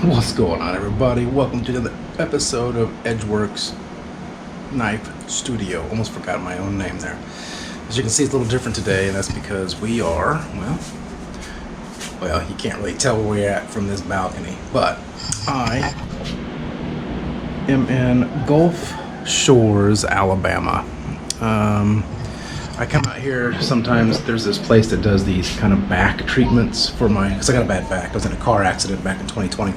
What's going on, everybody? Welcome to another episode of EdgeWorks Knife Studio. Almost forgot my own name there. As you can see, it's a little different today, and that's because we are, well, you can't really tell where we're at from this balcony, but I am in Gulf Shores, Alabama. I come out here sometimes. There's this place that does these kind of back treatments for because I got a bad back. I was in a car accident back in 2020.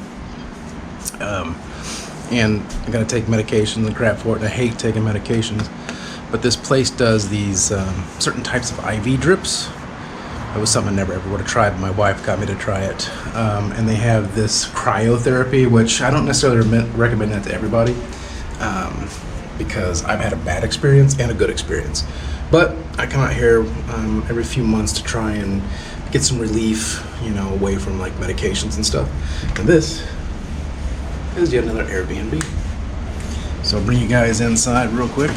And I gotta take medications and crap for it, and I hate taking medications. But this place does these certain types of IV drips. It was something I never ever would have tried, but my wife got me to try it. And they have this cryotherapy, which I don't necessarily recommend that to everybody, because I've had a bad experience and a good experience. But I come out here every few months to try and get some relief, away from like medications and stuff. And this is yet another Air BnB. So I'll bring you guys inside real quick.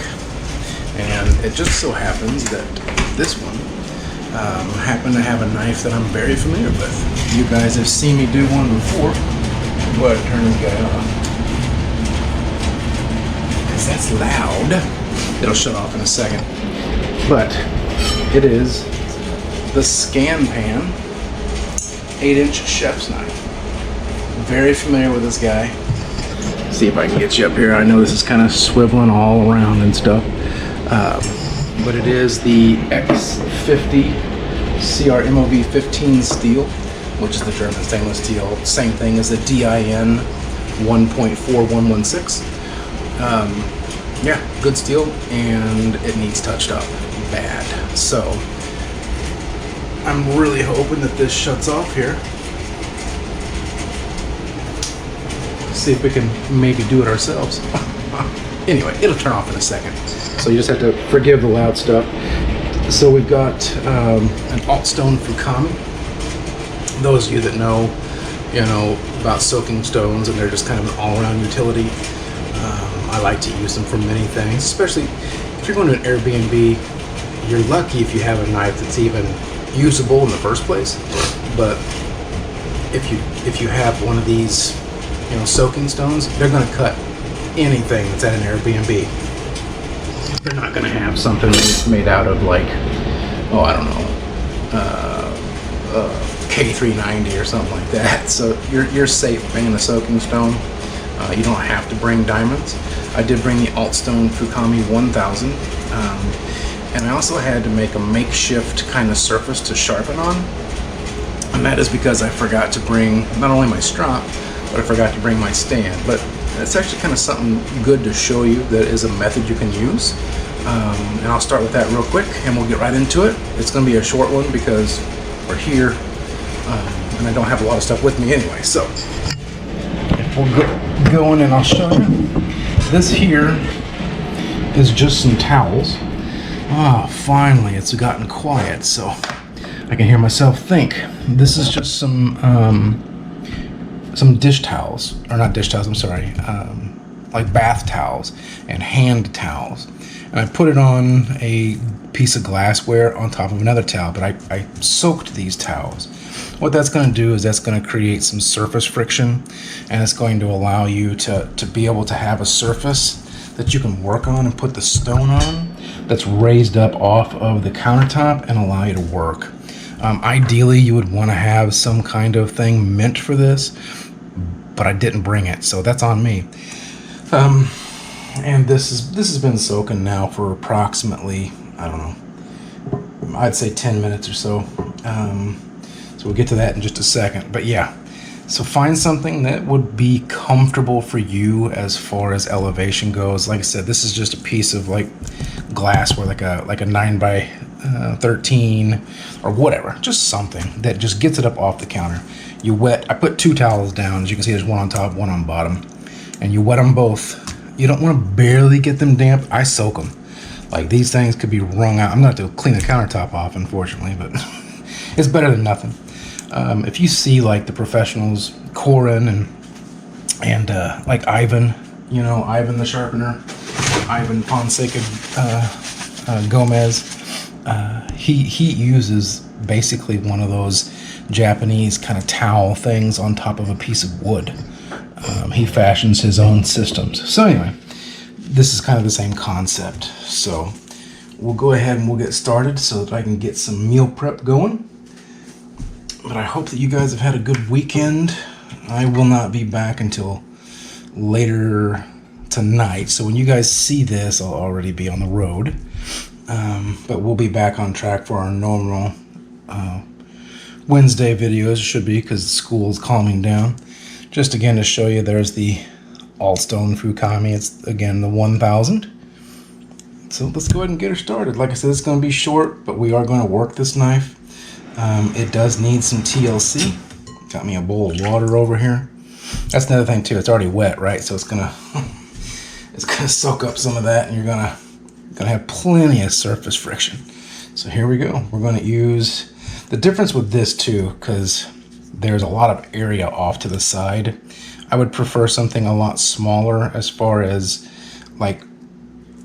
And it just so happens that this one happened to have a knife that I'm very familiar with. You guys have seen me do one before. Go ahead and turn this guy on, because that's loud. It'll shut off in a second. But it is the ScanPan 8-inch chef's knife. Very familiar with this guy. See if I can get you up here. I know this is kind of swiveling all around and stuff. But it is the X50 CR 15 steel, which is the German stainless steel. Same thing as the DIN 1.4116. Yeah, good steel, and it needs touched up bad. So I'm really hoping that this shuts off here. See if we can maybe do it ourselves. Anyway, it'll turn off in a second. So you just have to forgive the loud stuff. So we've got an ALTSTONE Fukami. Those of you that know, about soaking stones, and they're just kind of an all-around utility. I like to use them for many things, especially if you're going to an Air BnB. You're lucky if you have a knife that's even usable in the first place. But if you have one of these, soaking stones, they're going to cut anything that's at an Air BnB. They're not going to have something made out of K390 or something like that. So you're safe bringing a soaking stone. You don't have to bring diamonds. I did bring the ALTSTONE Fukami 1000, and I also had to make a makeshift kind of surface to sharpen on, and that is because I forgot to bring not only my strop, but I forgot to bring my stand. But it's actually kind of something good to show you that is a method you can use. And I'll start with that real quick, and we'll get right into it. It's going to be a short one because we're here, and I don't have a lot of stuff with me anyway. So we'll get going, and I'll show you. This here is just some towels. Finally, it's gotten quiet, so I can hear myself think. This is just some dish towels, or not dish towels, I'm sorry, like bath towels and hand towels. And I put it on a piece of glassware on top of another towel, but I soaked these towels. What that's going to do is that's going to create some surface friction, and it's going to allow you to be able to have a surface that you can work on and put the stone on that's raised up off of the countertop and allow you to work. Ideally, you would want to have some kind of thing meant for this, but I didn't bring it, so that's on me. And this has been soaking now for approximately, I'd say 10 minutes or so. So we'll get to that in just a second. But yeah, so find something that would be comfortable for you as far as elevation goes. Like I said, this is just a piece of glassware, like a 9 by 13 or whatever, just something that just gets it up off the counter. You wet, I put 2 towels down. As you can see, there's one on top, one on bottom, and you wet them both. You don't want to barely get them damp. I soak them. Like, these things could be wrung out. I'm going to have to clean the countertop off, unfortunately, but it's better than nothing. If you see like the professionals, Corin and like Ivan, Ivan the sharpener, Ivan Fonseca Gomez, he uses basically one of those Japanese kind of towel things on top of a piece of wood. He fashions his own systems. So anyway, this is kind of the same concept. So we'll go ahead and we'll get started so that I can get some meal prep going. But I hope that you guys have had a good weekend. I will not be back until later tonight. So when you guys see this, I'll already be on the road. But we'll be back on track for our normal Wednesday videos. It should be, because the school is calming down. Just again to show you, there's the ALTSTONE FUKAMI. It's again the 1000. So let's go ahead and get her started. Like I said, it's going to be short, but we are going to work this knife. It does need some TLC. Got me a bowl of water over here. That's another thing too. It's already wet, right? So it's gonna soak up some of that, and you're gonna have plenty of surface friction. So here we go. We're gonna use the difference with this too, because there's a lot of area off to the side. I would prefer something a lot smaller, as far as like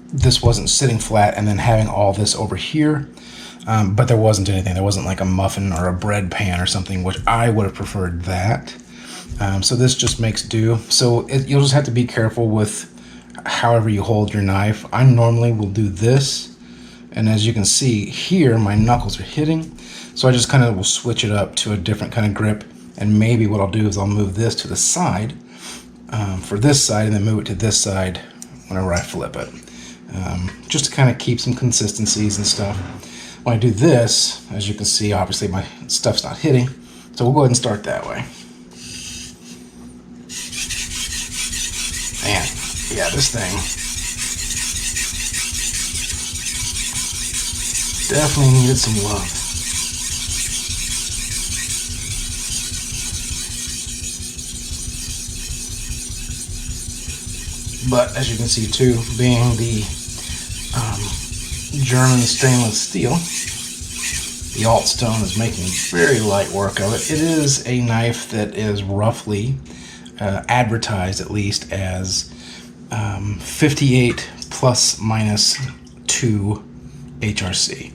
this wasn't sitting flat and then having all this over here. But there wasn't anything. There wasn't like a muffin or a bread pan or something, which I would have preferred that. So this just makes do. So you'll just have to be careful with however you hold your knife. I normally will do this, and as you can see here, my knuckles are hitting. So I just kind of will switch it up to a different kind of grip, and maybe what I'll do is I'll move this to the side for this side, and then move it to this side whenever I flip it, just to kind of keep some consistencies and stuff. When I do this, as you can see, obviously my stuff's not hitting, so we'll go ahead and start that way. Man, yeah, this thing definitely needed some love. But as you can see too, being the German stainless steel, the ALTSTONE is making very light work of it. It is a knife that is roughly advertised, at least, as 58 plus minus 2 HRC.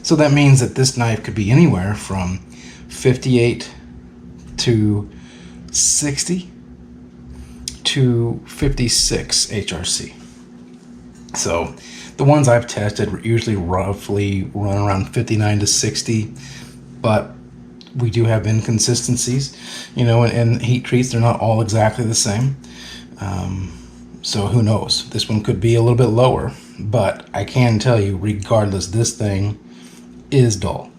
So that means that this knife could be anywhere from 58 to 60 to 56 HRC. So the ones I've tested usually roughly run around 59 to 60, but we do have inconsistencies, you know, and heat treats, they're not all exactly the same. So who knows? This one could be a little bit lower, but I can tell you, regardless, this thing is dull.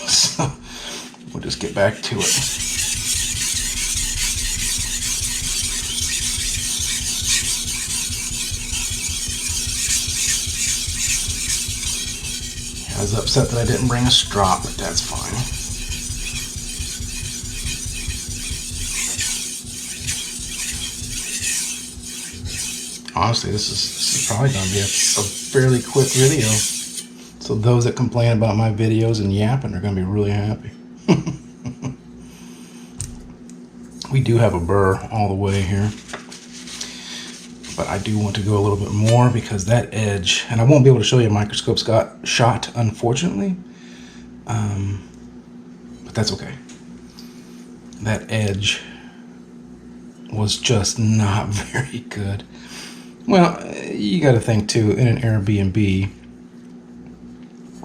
So we'll just get back to it. I was upset that I didn't bring a strop, but that's fine. Honestly, this is probably going to be a fairly quick video. So those that complain about my videos and yapping are going to be really happy. We do have a burr all the way here. But I do want to go a little bit more, because that edge, and I won't be able to show you a microscope shot, unfortunately, but that's okay. That edge was just not very good. Well, you got to think too, in an Air BnB,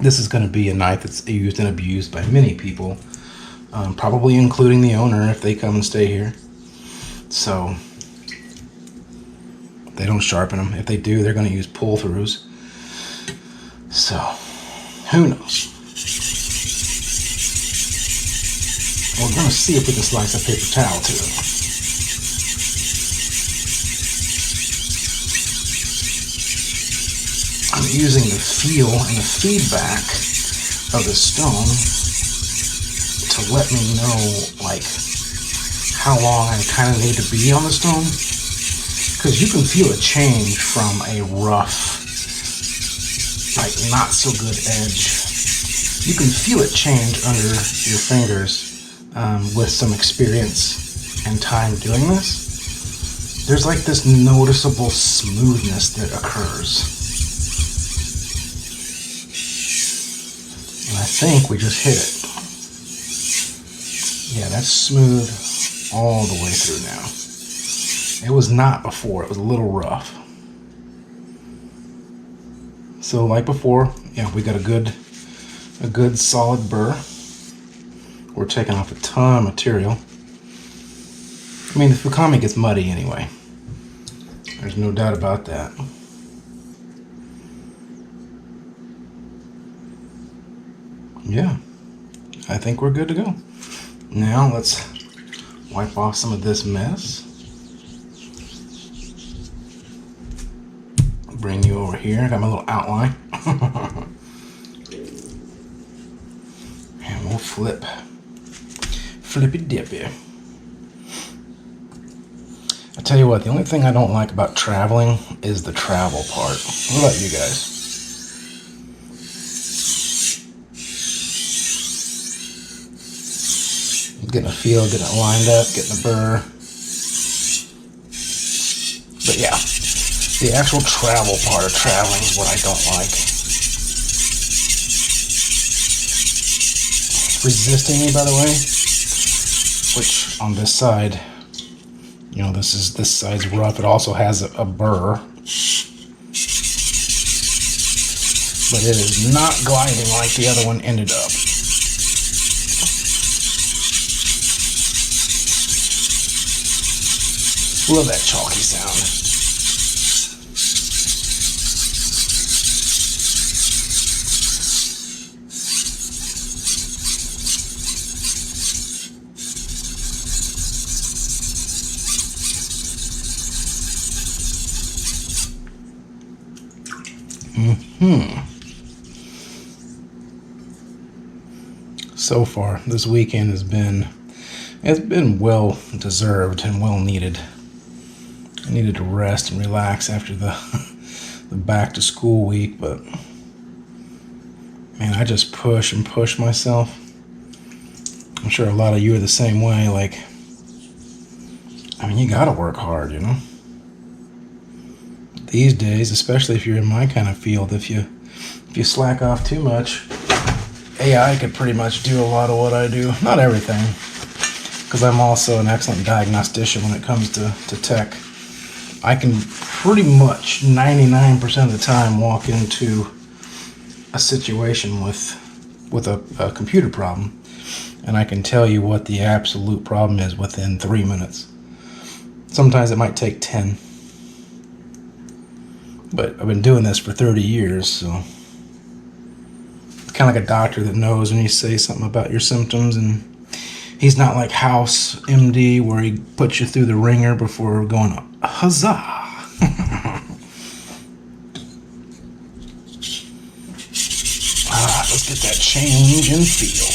this is going to be a knife that's used and abused by many people, probably including the owner if they come and stay here. So they don't sharpen them. If they do, they're going to use pull-throughs. So, who knows? We're going to see if we can slice a paper towel to it. I'm using the feel and the feedback of the stone to let me know, like, how long I kind of need to be on the stone. Because you can feel a change from a rough, like not so good edge. You can feel it change under your fingers with some experience and time doing this. There's like this noticeable smoothness that occurs. And I think we just hit it. Yeah, that's smooth all the way through now. It was not before. It was a little rough. So like before, yeah, we got a good solid burr. We're taking off a ton of material. I mean, the Fukami gets muddy anyway. There's no doubt about that. Yeah, I think we're good to go. Now let's wipe off some of this mess. Bring you over here. I got my little outline. And we'll flippy dippy. I tell you what, the only thing I don't like about traveling is the travel part. What about you guys? Getting a feel, getting it lined up, getting a burr. But yeah, the actual travel part of traveling is what I don't like. It's resisting me, by the way, which on this side, you know, this side's rough. It also has a burr, but it is not gliding like the other one ended up. Love that chalky sound. So far, this weekend has been well deserved and well needed. I needed to rest and relax after the back to school week, but man, I just push and push myself. I'm sure a lot of you are the same way. Like, I mean, you gotta work hard, you know? These days, especially if you're in my kind of field, if you slack off too much, AI could pretty much do a lot of what I do. Not everything, because I'm also an excellent diagnostician when it comes to tech. I can pretty much 99% of the time walk into a situation with a computer problem, and I can tell you what the absolute problem is within 3 minutes. Sometimes it might take 10. But I've been doing this for 30 years, so it's kind of like a doctor that knows when you say something about your symptoms, and he's not like House MD where he puts you through the ringer before going, huzzah! Let's get that change in feel.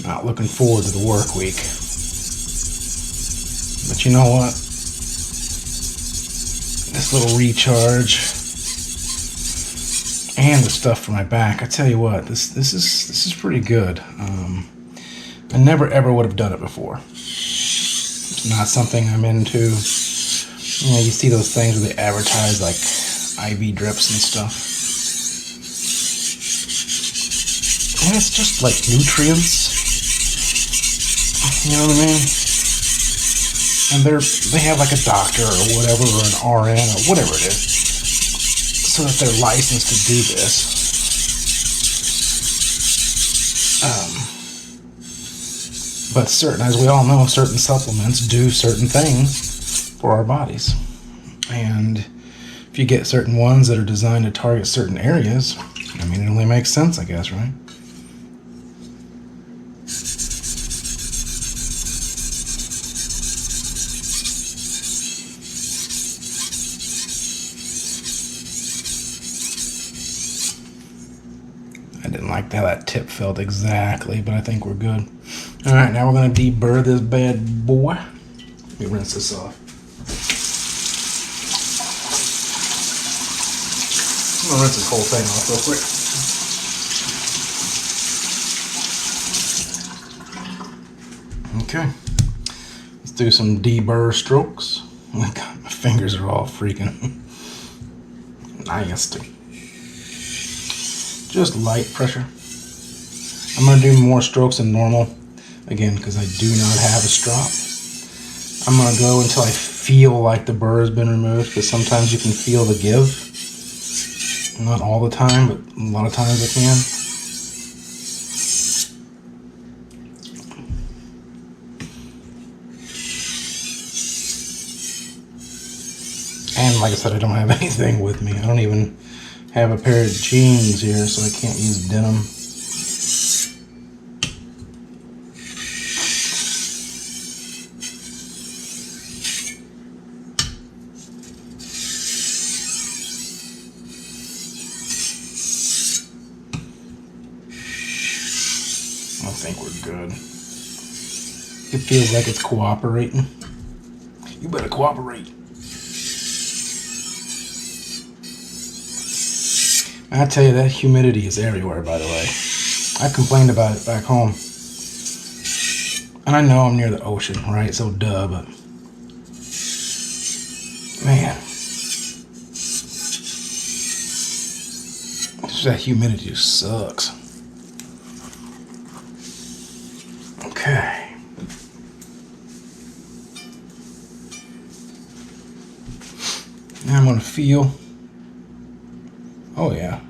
Not looking forward to the work week. But you know what? This little recharge and the stuff for my back, I tell you what, this is pretty good. I never ever would have done it before. It's not something I'm into. You know, you see those things where they advertise like IV drips and stuff. And it's just like nutrients. You know what I mean? And they have like a doctor or whatever, or an RN or whatever it is, so that they're licensed to do this. But as we all know, certain supplements do certain things for our bodies. And if you get certain ones that are designed to target certain areas, I mean, it only makes sense, I guess, right? I didn't like how that tip felt exactly, but I think we're good. All right, now we're going to deburr this bad boy. Let me rinse this off. I'm going to rinse this whole thing off real quick. Okay, let's do some deburr strokes. Oh my God, my fingers are all freaking nice. Just light pressure. I'm gonna do more strokes than normal, again, because I do not have a strop. I'm gonna go until I feel like the burr has been removed, because sometimes you can feel the give. Not all the time, but a lot of times I can. And like I said, I don't have anything with me. I don't even have a pair of jeans here, so I can't use denim. I think we're good. It feels like it's cooperating. You better cooperate. I tell you, that humidity is everywhere, by the way. I complained about it back home. And I know I'm near the ocean, right? So duh, but man, that humidity just sucks. Okay. Now I'm gonna feel. Oh yeah.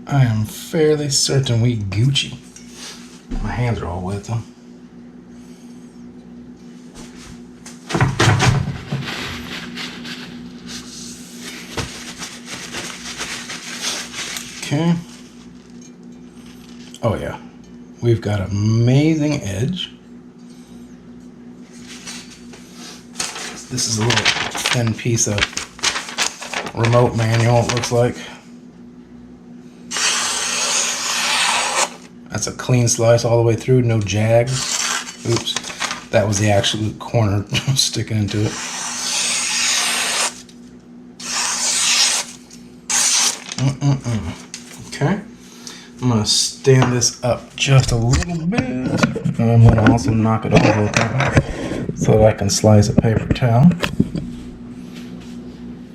I am fairly certain we Gucci. My hands are all wet though. Okay. Oh yeah. We've got amazing edge. This is a little thin piece of remote manual, it looks like. That's a clean slice all the way through, no jag. Oops, that was the actual corner sticking into it. Okay, I'm gonna stand this up just a little bit. And I'm gonna also knock it over so that I can slice a paper towel.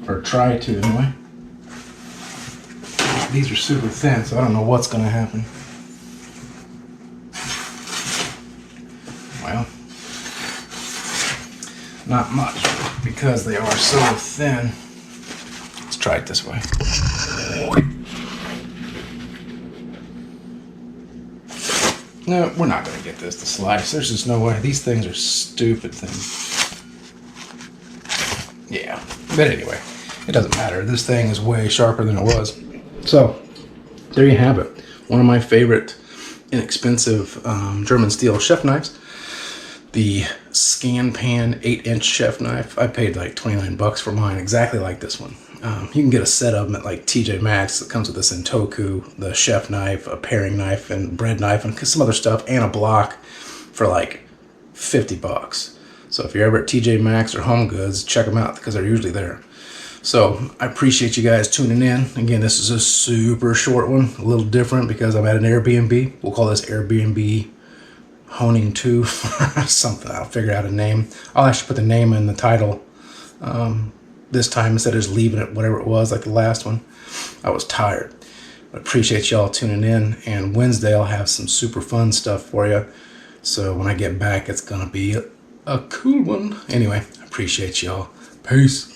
Or try to, anyway. These are super thin, so I don't know what's gonna happen. Well, not much, because they are so thin. Let's try it this way. No, we're not gonna get this to slice. There's just no way. These things are stupid things. Yeah, but anyway, it doesn't matter. This thing is way sharper than it was. So, there you have it. One of my favorite inexpensive German steel chef knives. The ScanPan 8-inch chef knife. I paid like 29 bucks for mine, exactly like this one. You can get a set of them at like TJ Maxx. It comes with the Sentoku, the chef knife, a paring knife, and bread knife, and some other stuff, and a block for like 50 bucks. So if you're ever at TJ Maxx or Home Goods, check them out because they're usually there. So I appreciate you guys tuning in. Again, this is a super short one, a little different because I'm at an Air BnB. We'll call this Air BnB Honing 2 something. I'll figure out a name. I'll actually put the name in the title this time instead of just leaving it whatever it was like the last one. I was tired. I appreciate y'all tuning in, and Wednesday I'll have some super fun stuff for you. So when I get back, it's gonna be a cool one. Anyway, I appreciate y'all. Peace.